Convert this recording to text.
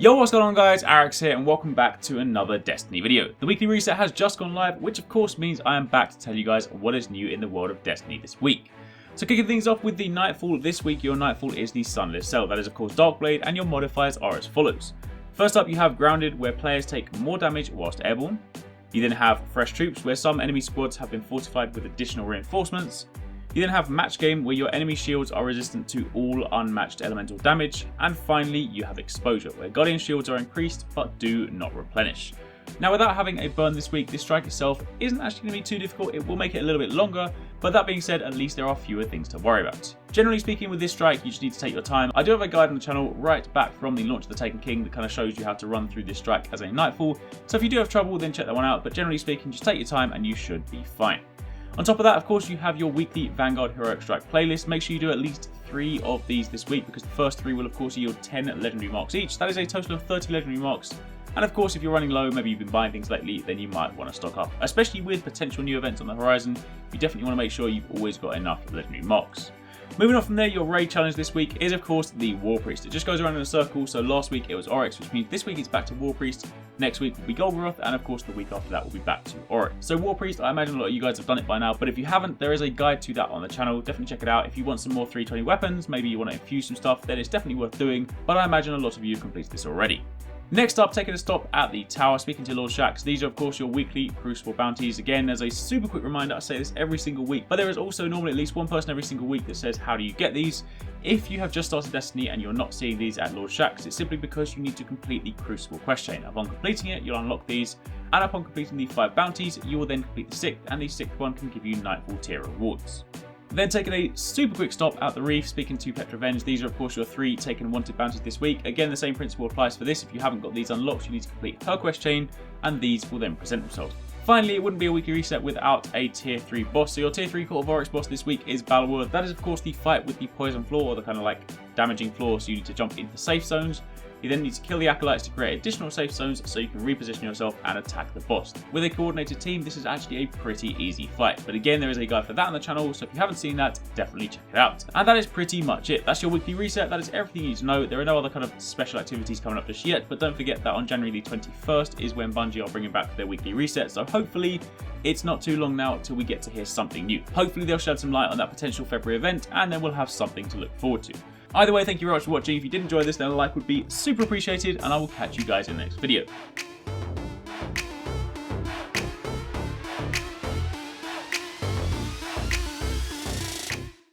Yo, what's going on guys, Arekkz here and welcome back to another Destiny video. The weekly reset has just gone live, which of course means I am back to tell you guys what is new in the world of Destiny this week. So kicking things off with the Nightfall, this week your Nightfall is the Sunless Cell, that is of course Darkblade, and your modifiers are as follows. First up you have Grounded, where players take more damage whilst airborne. You then have Fresh Troops, where some enemy squads have been fortified with additional reinforcements. You then have Match Game, where your enemy shields are resistant to all unmatched elemental damage. And finally, you have Exposure, where Guardian shields are increased but do not replenish. Now without having a burn this week, this strike itself isn't actually going to be too difficult. It will make it a little bit longer, but that being said, at least there are fewer things to worry about. Generally speaking, with this strike, you just need to take your time. I do have a guide on the channel right back from the launch of the Taken King that kind of shows you how to run through this strike as a Nightfall. So if you do have trouble, then check that one out, but generally speaking, just take your time and you should be fine. On top of that, of course, you have your weekly Vanguard Heroic Strike playlist. Make sure you do at least 3 of these this week, because the first 3 will of course yield 10 legendary marks each. That is a total of 30 legendary marks. And of course, if you're running low, maybe you've been buying things lately, then you might want to stock up. Especially with potential new events on the horizon, you definitely want to make sure you've always got enough legendary marks. Moving on from there, your raid challenge this week is of course the War Priest. It just goes around in a circle, so last week it was Arekkz, which means this week it's back to War Priest, next week will be Golgoroth, and of course the week after that will be back to Arekkz. So War Priest, I imagine a lot of you guys have done it by now, but if you haven't, there is a guide to that on the channel. Definitely check it out. If you want some more 320 weapons, maybe you want to infuse some stuff, then it's definitely worth doing, but I imagine a lot of you have completed this already. Next up, taking a stop at the tower, speaking to Lord Shaxx. These are of course your weekly Crucible bounties. Again, as a super quick reminder, I say this every single week, but there is also normally at least one person every single week that says, how do you get these? If you have just started Destiny and you're not seeing these at Lord Shaxx, it's simply because you need to complete the Crucible quest chain. Upon completing it, you'll unlock these, and upon completing the 5 bounties, you will then complete the 6th, and the 6th one can give you Nightfall tier rewards. Then taking a super quick stop at the reef, speaking to Petrovenge. These are of course your 3 taken wanted bounties this week. Again, the same principle applies for this. If you haven't got these unlocked, you need to complete her quest chain, and these will then present themselves. Finally, it wouldn't be a weekly reset without a tier 3 boss. So your tier 3 Court of Arekkz boss this week is Balor. That is of course the fight with the poison floor, or the kind of like damaging floor, so you need to jump into safe zones. You then need to kill the acolytes to create additional safe zones so you can reposition yourself and attack the boss. With a coordinated team, this is actually a pretty easy fight. But again, there is a guide for that on the channel, so if you haven't seen that, definitely check it out. And that is pretty much it. That's your weekly reset. That is everything you need to know. There are no other kind of special activities coming up just yet, but don't forget that on January the 21st is when Bungie are bringing back their weekly reset. So hopefully it's not too long now until we get to hear something new. Hopefully they'll shed some light on that potential February event, and then we'll have something to look forward to. Either way, thank you very much for watching. If you did enjoy this, then a like would be super appreciated, and I will catch you guys in the next video.